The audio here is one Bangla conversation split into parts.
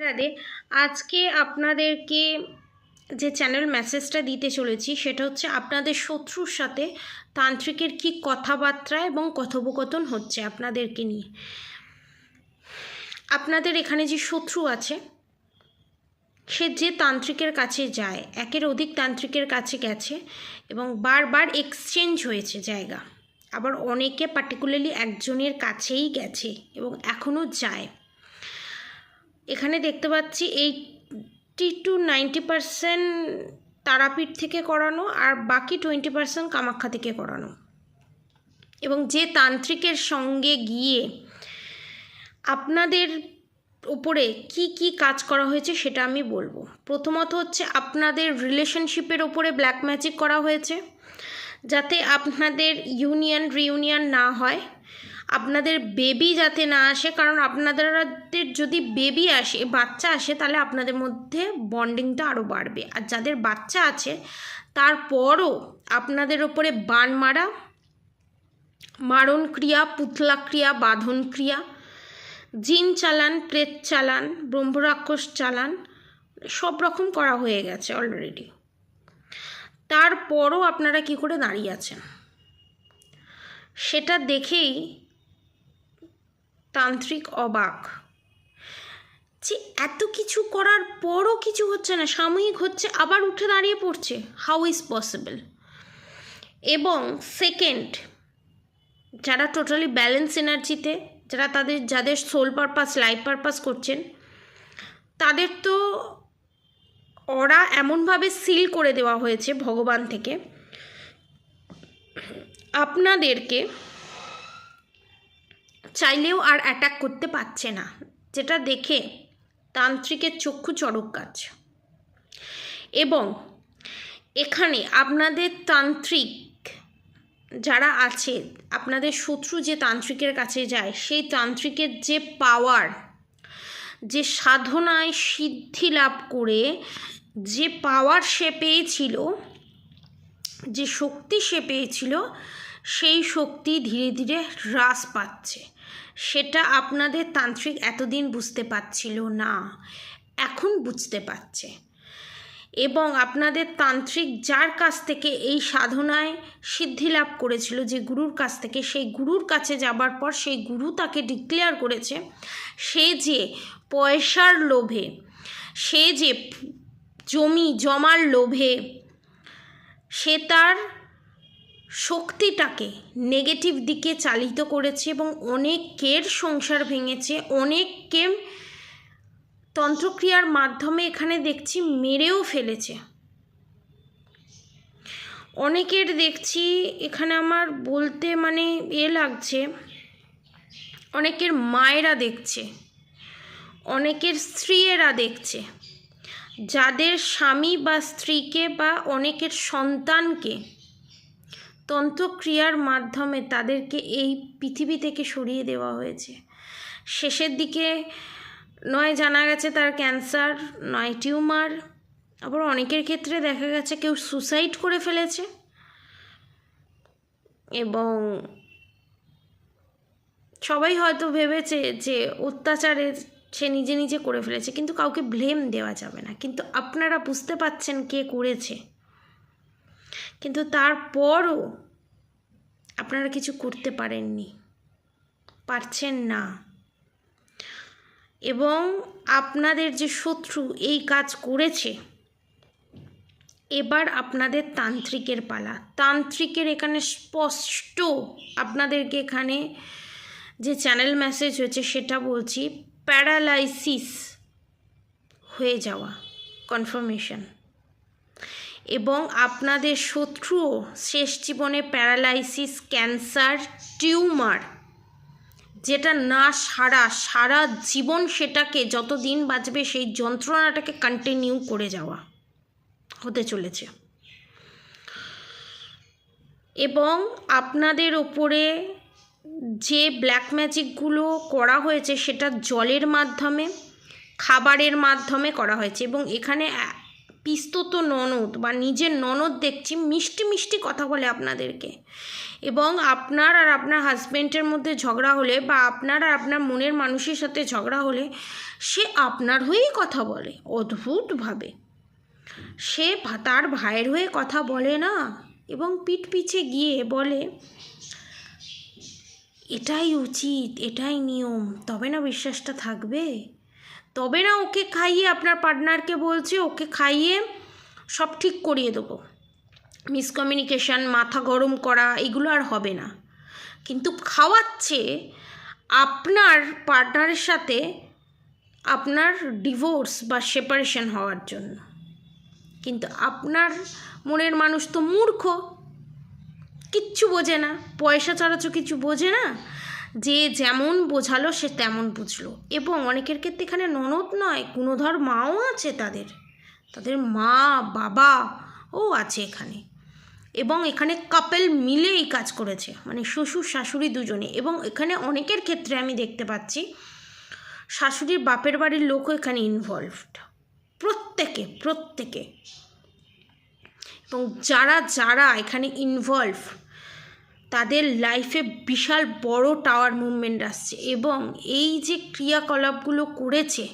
রাধে। আজকে আপনাদেরকে যে চ্যানেল মেসেজটা দিতে চলেছি সেটা হচ্ছে আপনাদের শত্রুর সাথে তান্ত্রিকের কি কথাবার্তা এবং কথোপকথন হচ্ছে আপনাদেরকে নিয়ে। আপনাদের এখানে যে শত্রু আছে সে যে তান্ত্রিকের কাছে যায়, একের অধিক তান্ত্রিকের কাছে গেছে এবং বারবার এক্সচেঞ্জ হয়েছে জায়গা, আবার অনেকে পার্টিকুলারলি একজনের কাছেই গেছে এবং এখনও যায়। এখানে দেখতে পাচ্ছি 80 to 90% তারাপীঠ থেকে করানো আর বাকি 20% কামাখ্যা থেকে করানো। এবং যে তান্ত্রিকের সঙ্গে গিয়ে আপনাদের উপরে কি কি কাজ করা হয়েছে সেটা আমি বলবো। প্রথমত হচ্ছে আপনাদের রিলেশনশিপের ওপরে ব্ল্যাক ম্যাজিক করা হয়েছে, যাতে আপনাদের রিউনিয়ন না হয়, আপনাদের বেবি যাতে না আসে, কারণ আপনাদের যদি বেবি আসে, বাচ্চা আসে, তাহলে আপনাদের মধ্যে বন্ডিংটা আরও বাড়বে। আর যাদের বাচ্চা আছে তারপরও আপনাদের ওপরে বান মারা, মারণ ক্রিয়া, পুতলা ক্রিয়া, বাঁধন ক্রিয়া, জিন চালান, প্রেত চালান, ব্রহ্মরাক্ষস চালান, সব রকম করা হয়ে গেছে অলরেডি। তারপরও আপনারা কি করে দাঁড়িয়ে আছেন সেটা দেখেই তান্ত্রিক অবাক যে এত কিছু করার পরও কিছু হচ্ছে না, সাময়িক হচ্ছে আবার উঠে দাঁড়িয়ে পড়ছে। How is possible? এবং সেকেন্ড, যারা টোটালি ব্যালেন্স এনার্জিতে, যাদের সোল পারপাস, লাইফ পারপাস করছেন, তাদের তো ওরা এমনভাবে সিল করে দেওয়া হয়েছে ভগবান থেকে, আপনাদেরকে চাইলেও আর অ্যাটাক করতে পারছে না, যেটা দেখে তান্ত্রিকের চক্ষু চড়ক গাছ। এবং এখানে আপনাদের তান্ত্রিক যারা আছে, আপনাদের শত্রু যে তান্ত্রিকের কাছে যায়, সেই তান্ত্রিকের যে পাওয়ার, যে সাধনায় সিদ্ধি লাভ করে যে পাওয়ার সে পেয়েছিল, যে শক্তি সে পেয়েছিল, সেই শক্তি ধীরে ধীরে হ্রাস পাচ্ছে। সেটা আপনাদের তান্ত্রিক এতদিন বুঝতে পারছিল না, এখন বুঝতে পারছে। এবং আপনাদের তান্ত্রিক যার কাছ থেকে এই সাধনায় সিদ্ধি লাভ করেছিল, যে গুরুর কাছ থেকে, সেই গুরুর কাছে যাবার পর সেই গুরু তাকে ডিক্লেয়ার করেছে সে যে পয়সার লোভে, সে যে জমি জমার লোভে সে তার শক্তিটাকে নেগেটিভ দিকে চালিত করেছে এবং অনেকের সংসার ভেঙেছে, অনেককে তন্ত্রক্রিয়ার মাধ্যমে এখানে দেখছি মেরেও ফেলেছে। অনেকের দেখছি এখানে, আমার বলতে মানে লাগছে, অনেকের মায়েরা দেখছে, অনেকের স্ত্রীয়েরা দেখছে, যাদের স্বামী বা স্ত্রীকে বা অনেকের সন্তানকে তন্ত্রক্রিয়ার মাধ্যমে তাদেরকে এই পৃথিবী থেকে সরিয়ে দেওয়া হয়েছে। শেষের দিকে নয় জানা গেছে তার ক্যান্সার, নয় টিউমার, আবার অনেকের ক্ষেত্রে দেখা গেছে কেউ সুসাইড করে ফেলেছে। এবং সবাই হয়তো ভেবেছে যে অত্যাচারের সে নিজে নিজে করে ফেলেছে, কিন্তু কাউকে ব্লেম দেওয়া যাবে না। কিন্তু আপনারা বুঝতে পাচ্ছেন কে করেছে, কিন্তু তারপরও আপনারা কিছু করতে পারেননি, পারছেন না। এবং আপনাদের যে শত্রু এই কাজ করেছে, এবার আপনাদের তান্ত্রিকের পালা। তান্ত্রিকের এখানে স্পষ্ট আপনাদেরকে এখানে যে চ্যানেল মেসেজ হয়েছে সেটা বলছি, প্যারালাইসিস হয়ে যাওয়া কনফার্মেশন। এবং আপনাদের শত্রুও শেষ জীবনে প্যারালাইসিস, ক্যান্সার, টিউমার, যেটা না সারা জীবন সেটাকে যতদিন বাঁচবে সেই যন্ত্রণাটাকে কন্টিনিউ করে যাওয়া হতে চলেছে। এবং আপনাদের ওপরে যে ব্ল্যাক ম্যাজিকগুলো করা হয়েছে সেটা জলের মাধ্যমে, খাবারের মাধ্যমে করা হয়েছে। এবং এখানে পিস্তত ননদ বা নিজের ননদ দেখছি মিষ্টি মিষ্টি কথা বলে আপনাদেরকে। এবং আপনার আর আপনার হাজব্যান্ডের মধ্যে ঝগড়া হলে বা আপনার আর আপনার মনের মানুষের সাথে ঝগড়া হলে সে আপনার হয়েই কথা বলে অদ্ভুতভাবে। সে তার ভাইয়ের হয়ে কথা বলে না, এবং পিঠ পিছে গিয়ে বলে এটাই উচিত, এটাই নিয়ম। তবে না বিশ্বাসটা থাকবে, তবে না ওকে খাইয়ে, আপনার পার্টনারকে বলছে ওকে খাইয়ে সব ঠিক করিয়ে দেবো। মিসকমিউনিকেশন, মাথা গরম করা, এগুলো আর হবে না। কিন্তু খাওয়াচ্ছে আপনার পার্টনারের সাথে আপনার ডিভোর্স বা সেপারেশন হওয়ার জন্য। কিন্তু আপনার মনের মানুষ তো মূর্খ, কিচ্ছু বোঝে না, পয়সা ছাড়া তো কিছু বোঝে না। যে যেমন বোঝালো সে তেমন বুঝলো। এবং অনেকের ক্ষেত্রে এখানে ননদ নয়, গুণধর মাও আছে, তাদের মা বাবাও আছে এখানে। এবং এখানে কাপল মিলে এই কাজ করেছে, মানে শ্বশুর শাশুড়ি দুজনে। এবং এখানে অনেকের ক্ষেত্রে আমি দেখতে পাচ্ছি শাশুড়ির বাপের বাড়ির লোকও এখানে ইনভলভড, প্রত্যেকে। এবং যারা এখানে ইনভলভ তাদের লাইফে বিশাল বড় টাওয়ার মুভমেন্ট আসছে। এবং এই যে ক্রিয়াকলাপগুলো করেছে,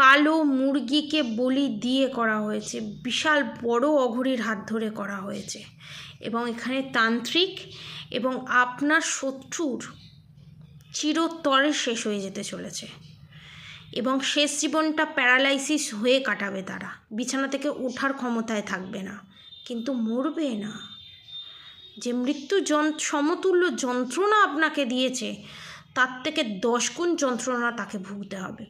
কালো মুরগিকে বলি দিয়ে করা হয়েছে, বিশাল বড় অঘরীর হাত ধরে করা হয়েছে। এবং এখানে তান্ত্রিক এবং আপনার শত্রুর চিরতরে শেষ হয়ে যেতে চলেছে। এবং শেষ জীবনটা প্যারালাইসিস হয়ে কাটাবে তারা, বিছানা থেকে ওঠার ক্ষমতায় থাকবে না, কিন্তু মরবে না। যে মৃত্যু সমতুল্য যন্ত্রণা আপনাকে দিয়েছে তার থেকে 10 গুণ যন্ত্রণা তাকে ভুগতে হবে।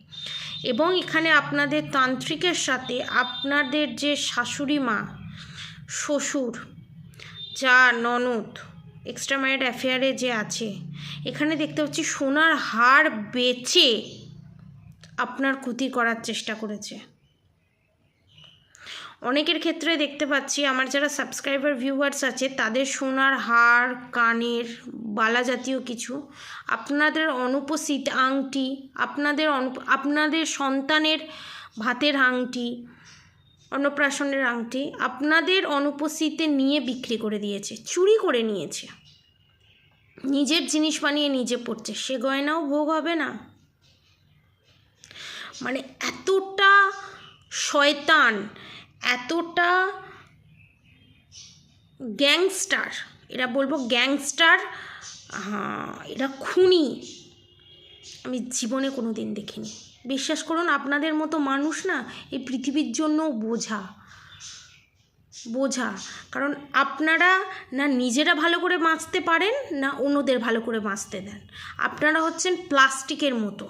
এবং এখানে আপনাদের তান্ত্রিকের সাথে আপনাদের যে শাশুড়ি মা, শ্বশুর, যা ননদ, এক্সট্রা ম্যারিড অ্যাফেয়ারে যে আছে, এখানে দেখতে পাচ্ছি সোনার হার বেচে আপনার ক্ষতি করার চেষ্টা করেছে। অনেকের ক্ষেত্রে দেখতে পাচ্ছি আমার যারা সাবস্ক্রাইবার ভিউয়ার্স আছে তাদের সোনার হার, কানের বালা জাতীয় কিছু, আপনাদের অনুপস্থিত আংটি, আপনাদের সন্তানের ভাতের আংটি, অন্নপ্রাশনের আংটি আপনাদের অনুপস্থিতিতে নিয়ে বিক্রি করে দিয়েছে, চুরি করে নিয়েছে, নিজের জিনিস বানিয়ে নিজে পড়ছে। সে গয়নাও ভোগ হবে না। মানে এতটা শয়তান, এতটা গ্যাংস্টার, এরা বলবো গ্যাংস্টার, এরা খুনি আমি জীবনে কোনো দিন দেখিনি। বিশ্বাস করুন, আপনাদের মতো মানুষ না এই পৃথিবীর জন্য বোঝা। কারণ আপনারা না নিজেরা ভালো করে বাঁচতে পারেন, না অন্যদের ভালো করে বাঁচতে দেন। আপনারা হচ্ছেন প্লাস্টিকের মতো,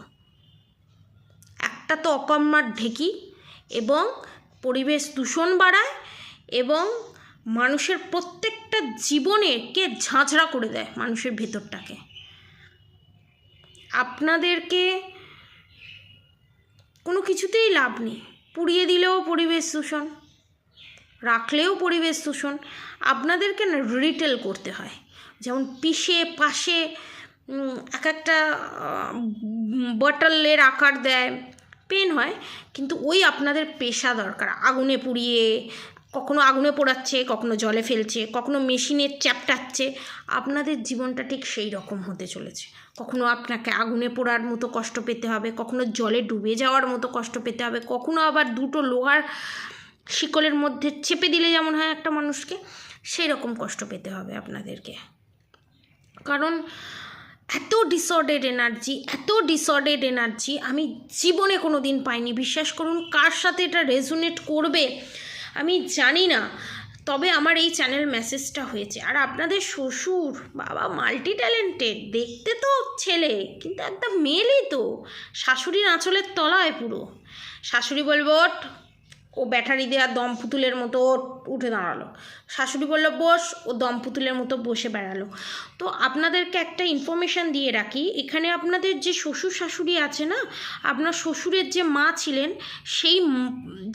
একটা তো অকম্মার ঢেকি, এবং পরিবেশ দূষণ বাড়ায়, এবং মানুষের প্রত্যেকটা জীবনেরকে ঝাঁঝরা করে দেয়, মানুষের ভেতরটাকে। আপনাদেরকে কোনো কিছুতেই লাভ নেই, পুড়িয়ে দিলেও পরিবেশ দূষণ, রাখলেও পরিবেশ দূষণ। আপনাদেরকে না রিটেল করতে হয়, যেমন পিষে পাশে একটা বটলের আকার দেয়, পেন হয়, কিন্তু ওই আপনাদের পেশা দরকার। আগুনে পুড়িয়ে, কখনো আগুনে পোড়াচ্ছে, কখনো জলে ফেলছে, কখনো মেশিনে চ্যাপটাচ্ছে। আপনাদের জীবনটা ঠিক সেই রকম হতে চলেছে। কখনো আপনাকে আগুনে পোড়ার মতো কষ্ট পেতে হবে, কখনো জলে ডুবে যাওয়ার মতো কষ্ট পেতে হবে, কখনো আবার দুটো লোহার শিকলের মধ্যে চেপে দিলে যেমন হয় একটা মানুষকে, সেই রকম কষ্ট পেতে হবে আপনাদেরকে। কারণ এত ডিসঅর্ডার্ড এনার্জি আমি জীবনে কোনো দিন পাইনি। বিশ্বাস করুন, কার সাথে এটা রেজোনেট করবে আমি জানি না, তবে আমার এই চ্যানেল মেসেজটা হয়েছে। আর আপনাদের শ্বশুর বাবা মাল্টি ট্যালেন্টেড, দেখতে তো ছেলে কিন্তু একদম মেয়েলই তো, শাশুড়ির আঁচলের তলায় পুরো। শাশুড়ি বলবো ওঠ, ও ব্যাটারি দেওয়া দম পুতুলের মতো উঠে দাঁড়ালো। শাশুড়ি বললো বস, ও দম পুতুলের মতো বসে বেড়ালো। তো আপনাদেরকে একটা ইনফরমেশান দিয়ে রাখি, এখানে আপনাদের যে শ্বশুর শাশুড়ি আছে না, আপনার শ্বশুরের যে মা ছিলেন, সেই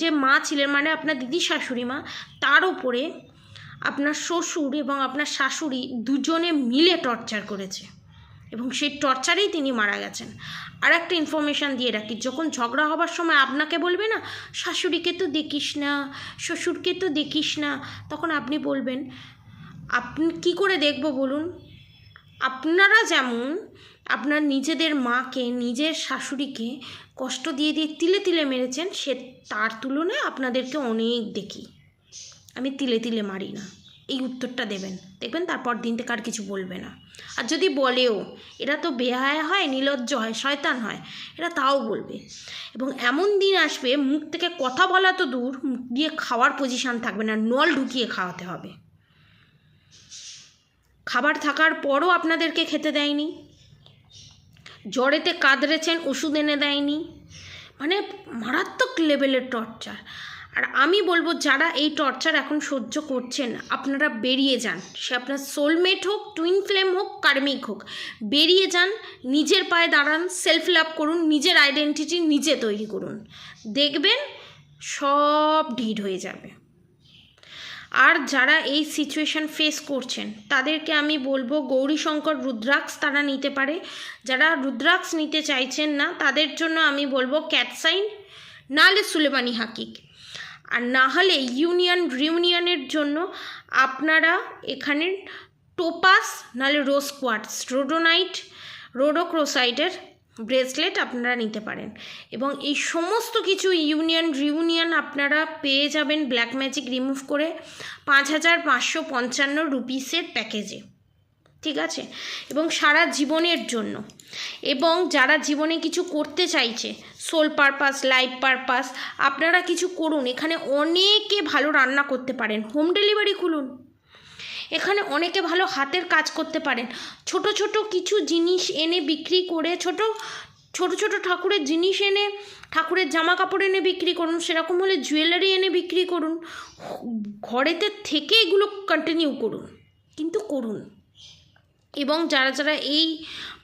যে মা ছিলেন মানে আপনার দিদি শাশুড়ি মা, তার ওপরে আপনার শ্বশুর এবং আপনার শাশুড়ি দুজনে মিলে টর্চার করেছে, এবং সেই টর্চারেই তিনি মারা গেছেন। আর একটা ইনফরমেশান দিয়ে রাখি, যখন ঝগড়া হবার সময় আপনাকে বলবে না শাশুড়িকে তো দেখিস না, শ্বশুরকে তো দেখিস না, তখন আপনি বলবেন আপনি কী করে দেখব বলুন, আপনারা যেমন আপনার নিজেদের মাকে, নিজের শাশুড়িকে কষ্ট দিয়ে দিয়ে তিলে তিলে মেরেছেন, সে তার তুলনায় আপনাদেরকে অনেক দেখি। আমি তিলে তিলে মারি না, এই উত্তরটা দেবেন, দেখবেন তারপর দিন থেকে আর কিছু বলবে না। আর যদি বলেও এরা তো বেহায়া হয়, নির্লজ্জ হয়, শয়তান হয়, এরা তাও বলবে। এবং এমন দিন আসবে মুখ থেকে কথা বলা তো দূর, মুখ দিয়ে খাওয়ার পজিশান থাকবে না, নল ঢুকিয়ে খাওয়াতে হবে। খাবার থাকার পরও আপনাদেরকে খেতে দেয়নি, জ্বরেতে কাঁদরেছেন, ওষুধ এনে দেয়নি, মানে মারাত্মক লেভেলের টর্চার। আর আমি বলবো যারা এই টর্চার এখন সহ্য করছেন, আপনারা বেরিয়ে যান। সে আপনার সোলমেট হোক, টুইন ফ্লেম হোক, কার্মিক হোক, বেরিয়ে যান, নিজের পায়ে দাঁড়ান, সেলফ লাভ করুন, নিজের আইডেন্টিটি নিজে তৈরি করুন, দেখবেন সব ঢিট হয়ে যাবে। আর যারা এই সিচুয়েশান ফেস করছেন তাদেরকে আমি বলবো গৌরীশঙ্কর রুদ্রাক্ষ তারা নিতে পারে। যারা রুদ্রাক্ষ নিতে চাইছেন না তাদের জন্য আমি বলবো ক্যাটসাইন, নাহলে সুলেমানি হাকিক, আর না হলে রিউনিয়নের জন্য আপনারা এখানে টোপাস, নাহলে রোজ কোয়ার্টস, রোডোনাইট, রোডোক্রোসাইটের ব্রেসলেট আপনারা নিতে পারেন। এবং এই সমস্ত কিছু রিউনিয়ন আপনারা পেয়ে যাবেন ব্ল্যাক ম্যাজিক রিমুভ করে 5555 রুপিসের প্যাকেজে, ঠিক আছে? এবং সারা জীবনের জন্য, এবং যারা জীবনে কিছু করতে চাইছে, সোল পারপাস, লাইফ পারপাস, আপনারা কিছু করুন। এখানে অনেকে ভালো রান্না করতে পারেন, হোম ডেলিভারি খুলুন। এখানে অনেকে ভালো হাতের কাজ করতে পারেন, ছোট ছোট কিছু জিনিস এনে বিক্রি করে, ছোট ছোট ঠাকুরের জিনিস এনে, ঠাকুরের জামা কাপড় এনে বিক্রি করুন, সেরকম হলে জুয়েলারি এনে বিক্রি করুন, ঘরেতে থেকে এগুলো কন্টিনিউ করুন, কিন্তু করুন। এবং যারা যারা এই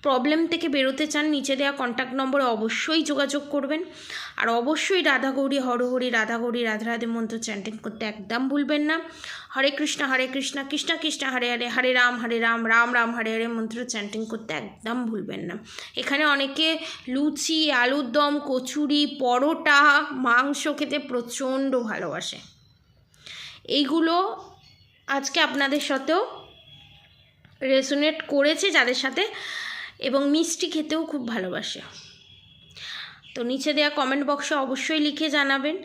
প্রবলেম থেকে বেরোতে চান, নিচে দেওয়া কন্ট্যাক্ট নম্বরে অবশ্যই যোগাযোগ করবেন। আর অবশ্যই রাধা গৌরী হরহরি, রাধা গৌরী রাধা রাধে মন্ত্র চ্যান্টিং করতে একদম ভুলবেন না। হরে কৃষ্ণ কৃষ্ণ কৃষ্ণ হরে হরে, হরে রাম রাম রাম হরে হরে মন্ত্র চ্যান্টিং করতে একদম ভুলবেন না। এখানে অনেকে লুচি, আলুর দম, কচুরি, পরোটা, মাংস খেতে প্রচণ্ড ভালোবাসে। এইগুলো আজকে আপনাদের সাথেও রেজোনেট করেছে যাদের সাথে, এবং মিষ্টি খেতেও খুব ভালোবাসে। তো নিচে দেওয়া কমেন্ট বক্সে অবশ্যই লিখে জানাবেন,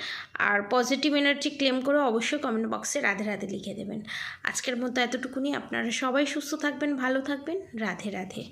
আর পজিটিভ এনার্জি ক্লেম করে অবশ্যই কমেন্ট বক্সে রাধে রাধে লিখে দেবেন। আজকের মতো এতটুকুনি। আপনারা সবাই সুস্থ থাকবেন, ভালো থাকবেন। রাধে রাধে।